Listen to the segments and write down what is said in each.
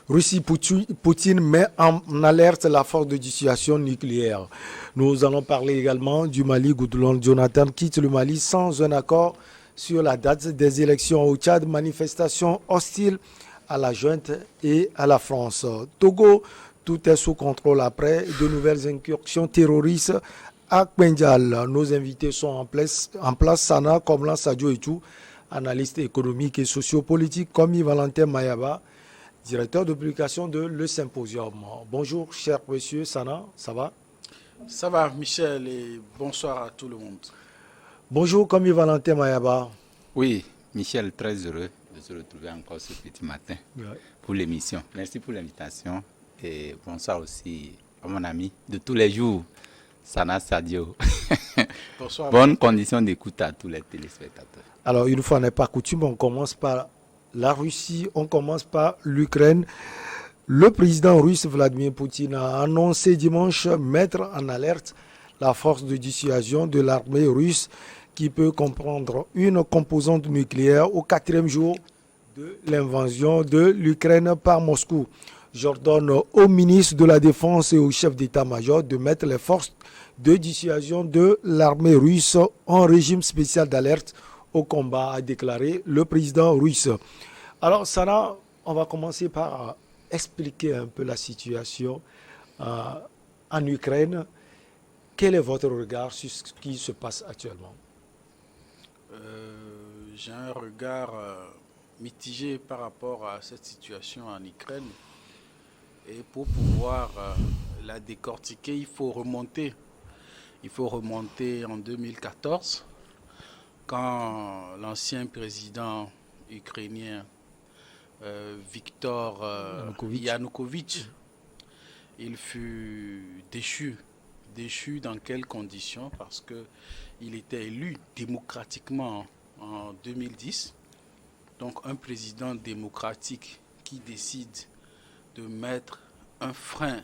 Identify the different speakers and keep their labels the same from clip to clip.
Speaker 1: Poutine met en alerte la force de dissuasion nucléaire. Nous allons parler également du Mali. Goudlon Jonathan quitte le Mali sans un accord sur la date des élections au Tchad. Manifestation hostile à la junte et à la France. Togo, tout est sous contrôle après de nouvelles incursions terroristes à Kpendial. Nos invités sont en place Sana Komlan Sadio Etou, analyste économique et sociopolitique, comme Valentin Mayaba, directeur de publication de Le Symposium. Bonjour, cher monsieur Sana, ça va?
Speaker 2: Ça va, Michel, et bonsoir à tout le monde.
Speaker 1: Bonjour, comme Valentin Mayaba.
Speaker 3: Oui, Michel, très heureux de se retrouver encore ce petit matin pour l'émission. Merci pour l'invitation et bonsoir aussi à mon ami de tous les jours, Sana Sadio.
Speaker 2: Bonsoir.
Speaker 3: Bonne condition d'écoute à tous les téléspectateurs.
Speaker 1: Alors, une fois n'est pas coutume, on commence par la Russie, on commence par l'Ukraine. Le président russe Vladimir Poutine a annoncé dimanche mettre en alerte la force de dissuasion de l'armée russe qui peut comprendre une composante nucléaire au 4e jour de l'invasion de l'Ukraine par Moscou. J'ordonne au ministre de la Défense et au chef d'état-major de mettre les forces de dissuasion de l'armée russe en régime spécial d'alerte au combat, a déclaré le président russe. Alors, Sarah, on va commencer par expliquer un peu la situation en Ukraine. Quel est votre regard sur ce qui se passe actuellement?
Speaker 2: J'ai un regard mitigé par rapport à cette situation en Ukraine. Et pour pouvoir la décortiquer, il faut remonter. Il faut remonter en 2014, quand l'ancien président ukrainien Viktor Yanukovych, il fut déchu. Déchu dans quelles conditions? Parce qu'il était élu démocratiquement en 2010. Donc un président démocratique qui décide de mettre un frein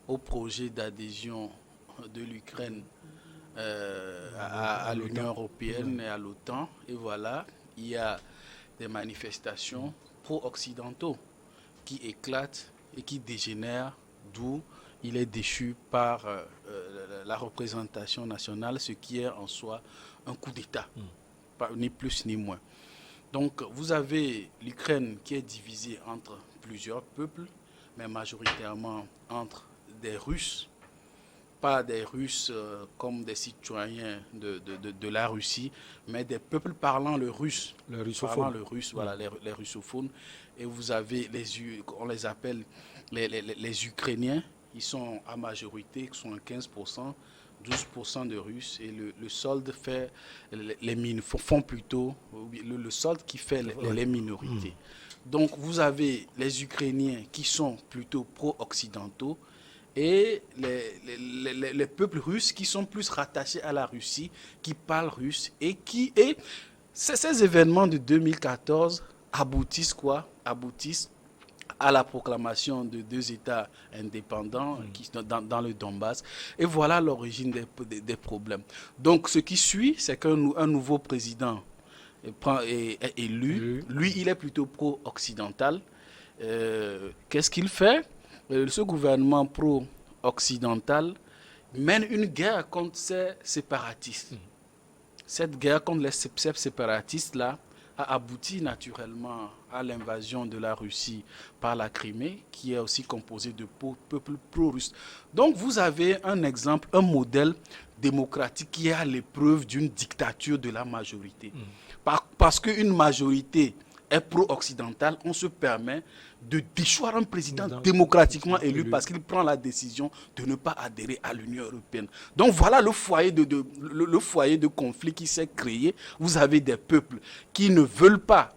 Speaker 2: au projet d'adhésion de l'Ukraine à l'Union européenne et à l'OTAN. Et voilà, il y a des manifestations pro-occidentaux qui éclatent et qui dégénèrent, d'où il est déchu par la représentation nationale, ce qui est en soi un coup d'État, ni plus ni moins. Donc vous avez l'Ukraine qui est divisée entre plusieurs peuples, mais majoritairement entre des Russes, pas des Russes comme des citoyens de la Russie, mais des peuples parlant le russe. Parlant le russe, voilà, les russophones. Et vous avez, on les appelle les Ukrainiens, ils sont à majorité, ils sont à 15%, 12% de Russes, et le solde fait font plutôt le solde qui fait les minorités. Donc vous avez les Ukrainiens qui sont plutôt pro-occidentaux et les peuples russes qui sont plus rattachés à la Russie, qui parlent russe et ces événements de 2014 aboutissent à la proclamation de 2 États indépendants qui sont dans le Donbass. Et voilà l'origine des problèmes. Donc ce qui suit, c'est qu'un nouveau président est élu. Lui, il est plutôt pro-occidental. Qu'est-ce qu'il fait? Ce gouvernement pro-occidental mène une guerre contre ces séparatistes. Cette guerre contre ces séparatistes-là a abouti naturellement à l'invasion de la Russie par la Crimée, qui est aussi composée de peuples pro-russes. Donc vous avez un exemple, un modèle démocratique qui est à l'épreuve d'une dictature de la majorité. Parce qu'une majorité est pro-occidentale, on se permet de déchoir un président démocratiquement élu parce qu'il prend la décision de ne pas adhérer à l'Union européenne. Donc voilà le foyer de conflit qui s'est créé. Vous avez des peuples qui ne veulent pas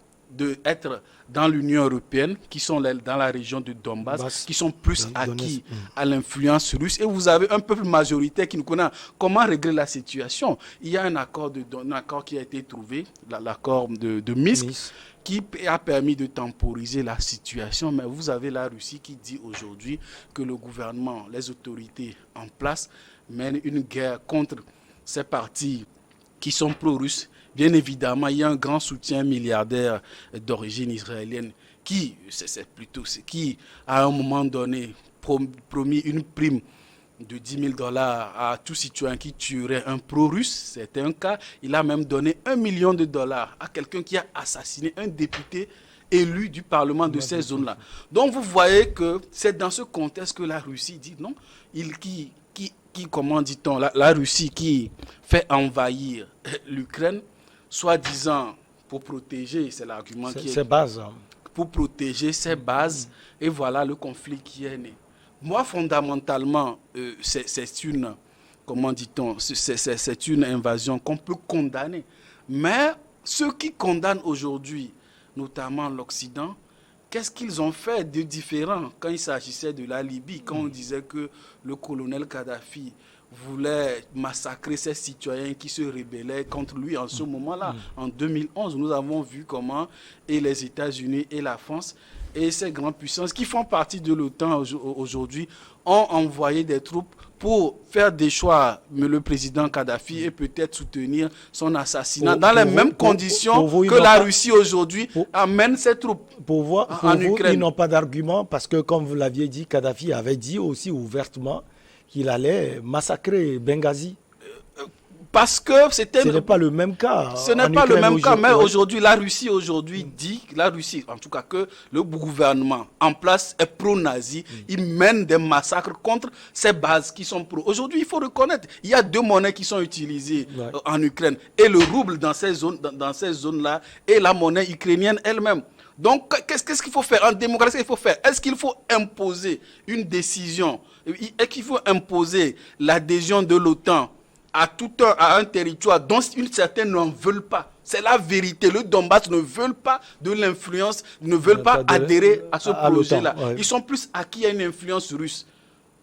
Speaker 2: être dans l'Union européenne, qui sont dans la région de Donbass, qui sont plus acquis à l'influence russe. Et vous avez un peuple majoritaire qui ne connaît comment régler la situation. Il y a un accord qui a été trouvé, l'accord de Minsk, qui a permis de temporiser la situation. Mais vous avez la Russie qui dit aujourd'hui que le gouvernement, les autorités en place mènent une guerre contre ces partis qui sont pro-russes. Bien évidemment, il y a un grand soutien milliardaire d'origine israélienne qui à un moment donné promis une prime de $10 000 à tout citoyen qui tuerait un pro-russe. C'était un cas. Il a même donné $1 million à quelqu'un qui a assassiné un député élu du Parlement de ces zones-là. Donc vous voyez que c'est dans ce contexte que la Russie dit non. Comment dit-on, la Russie qui fait envahir l'Ukraine, soi-disant pour protéger, c'est l'argument qui est...
Speaker 1: Ses bases.
Speaker 2: Pour protéger ses bases, et voilà le conflit qui est né. Moi, fondamentalement, c'est une, comment dit-on, c'est une invasion qu'on peut condamner. Mais ceux qui condamnent aujourd'hui, notamment l'Occident, qu'est-ce qu'ils ont fait de différent quand il s'agissait de la Libye, quand on disait que le colonel Kadhafi voulait massacrer ces citoyens qui se rebellaient contre lui en ce moment-là. En 2011, nous avons vu comment et les États-Unis et la France et ces grandes puissances qui font partie de l'OTAN aujourd'hui ont envoyé des troupes pour faire des choix, mais le président Kadhafi, et peut-être soutenir son assassinat dans les mêmes conditions que la Russie aujourd'hui amène ses troupes en Ukraine.
Speaker 1: Ils n'ont pas d'argument parce que, comme vous l'aviez dit, Kadhafi avait dit aussi ouvertement qu'il allait massacrer Benghazi.
Speaker 2: Parce que
Speaker 1: ce n'est pas le même cas.
Speaker 2: Ce n'est pas le même cas, mais aujourd'hui, la Russie dit, en tout cas, que le gouvernement en place est pro-nazi. Il mène des massacres contre ces bases qui sont pro. Aujourd'hui, il faut reconnaître, il y a 2 monnaies qui sont utilisées en Ukraine. Et le rouble dans ces zones-là et la monnaie ukrainienne elle-même. Donc, qu'est-ce qu'il faut faire en démocratie? Qu'est-ce qu'il faut faire? Est-ce qu'il faut imposer une décision? Est-ce qu'il faut imposer l'adhésion de l'OTAN à un territoire dont une certaine n'en veulent pas? C'est la vérité. Le Donbass ne veulent pas de l'influence, ne veulent pas adhérer à ce projet-là. Ils sont plus acquis à une influence russe,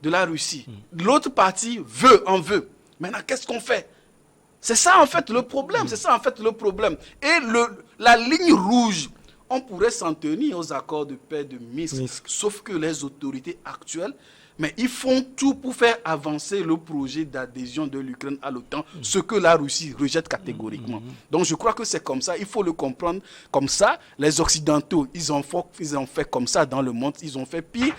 Speaker 2: de la Russie. L'autre partie en veut. Maintenant, qu'est-ce qu'on fait? C'est ça en fait le problème. Et la ligne rouge, on pourrait s'en tenir aux accords de paix de Minsk. Sauf que les autorités actuelles, mais ils font tout pour faire avancer le projet d'adhésion de l'Ukraine à l'OTAN, ce que la Russie rejette catégoriquement. Donc je crois que c'est comme ça, il faut le comprendre comme ça. Les Occidentaux, ils ont fait comme ça dans le monde, ils ont fait pire.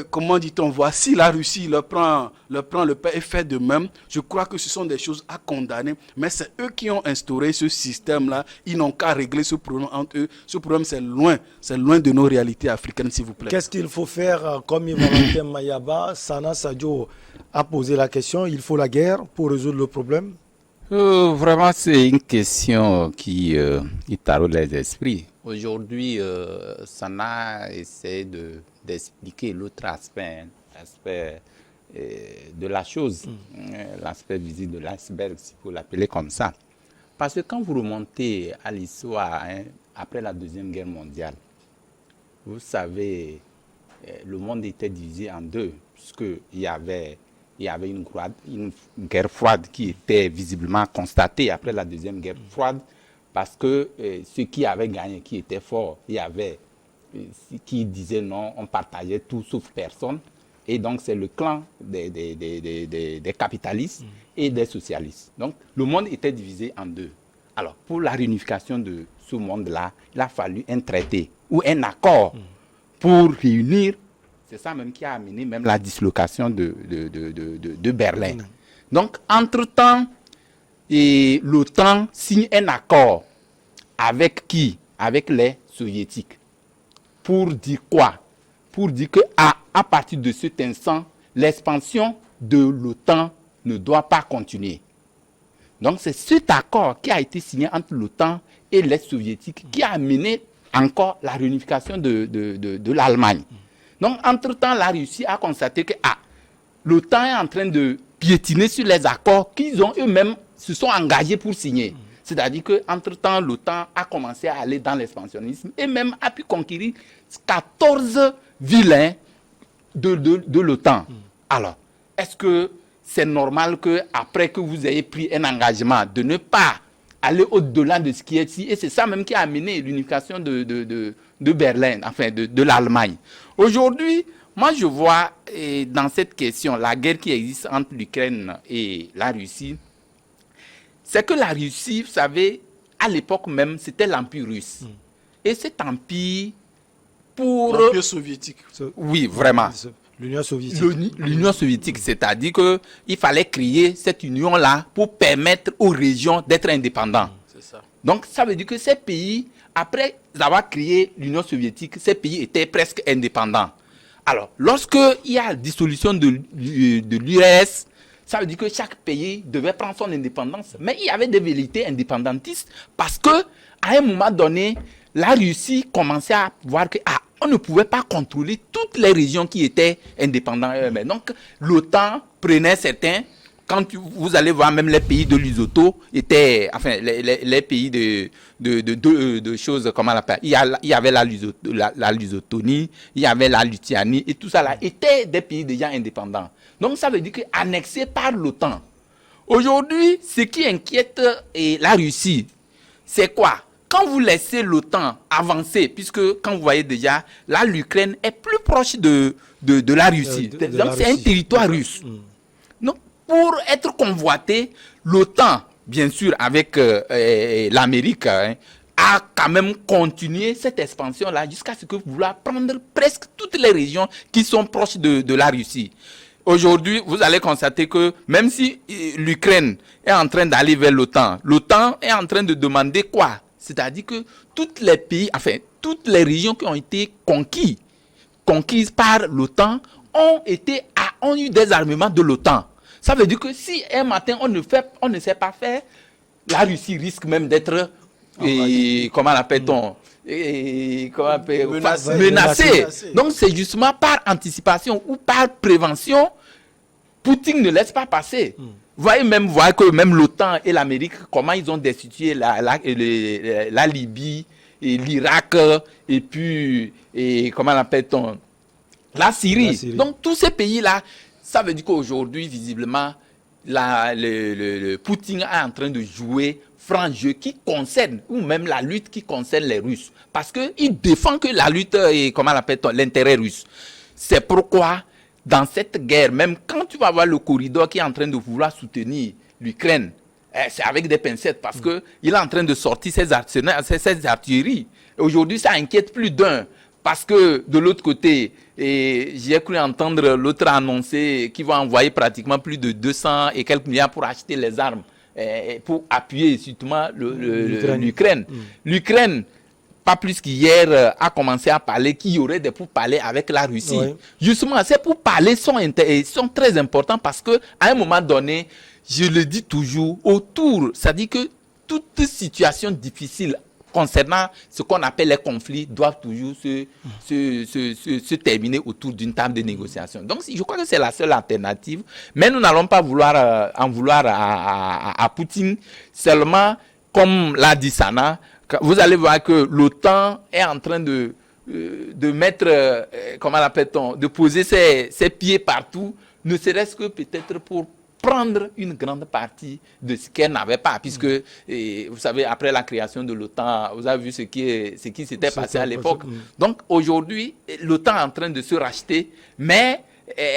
Speaker 2: Comment dit-on, voici la Russie leur prend le pain et fait de même. Je crois que ce sont des choses à condamner, mais c'est eux qui ont instauré ce système-là. Ils n'ont qu'à régler ce problème entre eux. Ce problème, c'est loin de nos réalités africaines, s'il vous plaît.
Speaker 1: Qu'est-ce qu'il faut faire? Comme Valentin Mayaba, Sana Sadio a posé la question, il faut la guerre pour résoudre le problème?
Speaker 3: Vraiment, c'est une question qui taraude les esprits. Aujourd'hui, Sana essaie d'expliquer l'autre aspect de la chose, l'aspect visible de l'iceberg, si vous l'appeler comme ça. Parce que quand vous remontez à l'histoire, après la Deuxième Guerre mondiale, vous savez, le monde était divisé en deux, puisqu'il y avait une guerre froide qui était visiblement constatée après la Deuxième Guerre froide, parce que ceux qui avaient gagné, qui étaient forts, il y avait qui disaient non, on partageait tout sauf personne. Et donc, c'est le clan des capitalistes et des socialistes. Donc, le monde était divisé en deux. Alors, pour la réunification de ce monde-là, il a fallu un traité ou un accord pour réunir. C'est ça même qui a amené même la dislocation de Berlin. Donc, entre-temps, l'OTAN signe un accord avec qui? Avec les soviétiques. Pour dire quoi? Pour dire qu'à partir de cet instant, l'expansion de l'OTAN ne doit pas continuer. Donc, c'est cet accord qui a été signé entre l'OTAN et les soviétiques qui a amené encore la réunification de l'Allemagne. Donc, entre-temps, la Russie a constaté que l'OTAN est en train de piétiner sur les accords qu'ils ont eux-mêmes se sont engagés pour signer. C'est-à-dire qu'entre-temps, l'OTAN a commencé à aller dans l'expansionnisme et même a pu conquérir 14 villes de l'OTAN. Alors, est-ce que c'est normal qu'après que vous ayez pris un engagement de ne pas aller au-delà de ce qui est ici, et c'est ça même qui a amené l'unification de Berlin, enfin de l'Allemagne. Aujourd'hui, moi je vois dans cette question, la guerre qui existe entre l'Ukraine et la Russie, c'est que la Russie, vous savez, à l'époque même, c'était l'Empire russe. Et cet empire pour...
Speaker 2: L'Empire soviétique.
Speaker 3: Oui, vraiment.
Speaker 1: L'Union soviétique.
Speaker 3: L'Union soviétique, c'est-à-dire qu'il fallait créer cette union-là pour permettre aux régions d'être indépendantes.
Speaker 2: C'est ça.
Speaker 3: Donc, ça veut dire que ces pays, après avoir créé l'Union soviétique, ces pays étaient presque indépendants. Alors, lorsqu'il y a la dissolution de l'URSS, ça veut dire que chaque pays devait prendre son indépendance. Mais il y avait des velléités indépendantistes parce que, à un moment donné, la Russie commençait à voir que on ne pouvait pas contrôler toutes les régions qui étaient indépendantes eux-mêmes. Donc, l'OTAN prenait certains. Quand vous allez voir, même les pays de l'Usoto étaient, enfin, les pays de choses, comment on l'appelle, il y avait la Lusotonie, il y avait la Lituanie, et tout ça là étaient des pays déjà indépendants. Donc, ça veut dire que annexés par l'OTAN. Aujourd'hui, ce qui inquiète la Russie, c'est quoi? Quand vous laissez l'OTAN avancer, puisque quand vous voyez déjà, là, l'Ukraine est plus proche de la Russie. Donc, c'est un territoire russe. Donc, pour être convoité, l'OTAN, bien sûr, avec l'Amérique, a quand même continué cette expansion-là jusqu'à ce que vouloir prendre presque toutes les régions qui sont proches de la Russie. Aujourd'hui, vous allez constater que même si l'Ukraine est en train d'aller vers l'OTAN, l'OTAN est en train de demander quoi? C'est-à-dire que tous les pays, enfin, toutes les régions qui ont été conquises par l'OTAN, ont eu des armements de l'OTAN. Ça veut dire que si un matin on ne sait pas faire, la Russie risque même d'être, comment l'appelle-t-on, menacée. Donc c'est justement par anticipation ou par prévention, Poutine ne laisse pas passer. Vous voyez que même l'OTAN et l'Amérique, comment ils ont destitué la Libye, et l'Irak, et puis, comment l'appelle-t-on, la Syrie. Donc tous ces pays-là, ça veut dire qu'aujourd'hui, visiblement, le Poutine est en train de jouer franc jeu qui concerne, ou même la lutte qui concerne les Russes. Parce qu'il défend que la lutte, comment l'appelle-t-on, l'intérêt russe. C'est pourquoi, dans cette guerre, même quand tu vas voir le corridor qui est en train de vouloir soutenir l'Ukraine, c'est avec des pincettes parce qu'il est en train de sortir ses artilleries. Aujourd'hui, ça inquiète plus d'un. Parce que de l'autre côté, j'ai cru entendre l'autre annoncer qu'il va envoyer pratiquement plus de 200 et quelques milliards pour acheter les armes, pour appuyer surtout l'Ukraine. L'Ukraine, pas plus qu'hier, a commencé à parler qu'il y aurait des pourparlers avec la Russie. Oui. Justement, ces pourparlers sont très importants parce qu'à un moment donné, je le dis toujours, autour, ça dit que toute situation difficile concernant ce qu'on appelle les conflits doivent toujours se terminer autour d'une table de négociation. Donc, je crois que c'est la seule alternative. Mais nous n'allons pas en vouloir à Poutine. Seulement, comme l'a dit Sana, vous allez voir que l'OTAN est en train de mettre, comment l'appelle-t-on, de poser ses pieds partout, ne serait-ce que peut-être pour prendre une grande partie de ce qu'elle n'avait pas, puisque, vous savez, après la création de l'OTAN, vous avez vu ce qui s'était passé à l'époque. Donc, aujourd'hui, l'OTAN est en train de se racheter, mais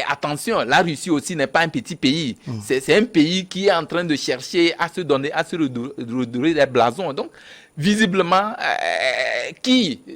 Speaker 3: attention, la Russie aussi n'est pas un petit pays. C'est un pays qui est en train de chercher à se redorer des blasons. Donc, visiblement,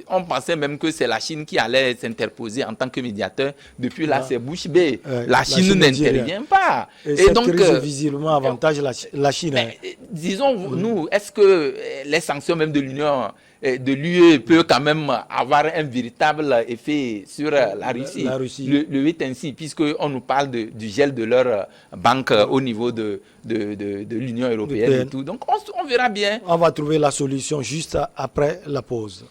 Speaker 3: on pensait même que c'est la Chine qui allait s'interposer en tant que médiateur. Depuis là, c'est bouche bée. La Chine n'intervient pas.
Speaker 1: Et donc, visiblement, avantage la Chine.
Speaker 3: Mais, disons, nous, est-ce que les sanctions même de l'Union, de l'UE peut quand même avoir un véritable effet sur la Russie. Le wait and see, puisqu'on nous parle du gel de leur banque au niveau de l'Union européenne et tout. Donc on verra bien.
Speaker 1: On va trouver la solution juste après la pause.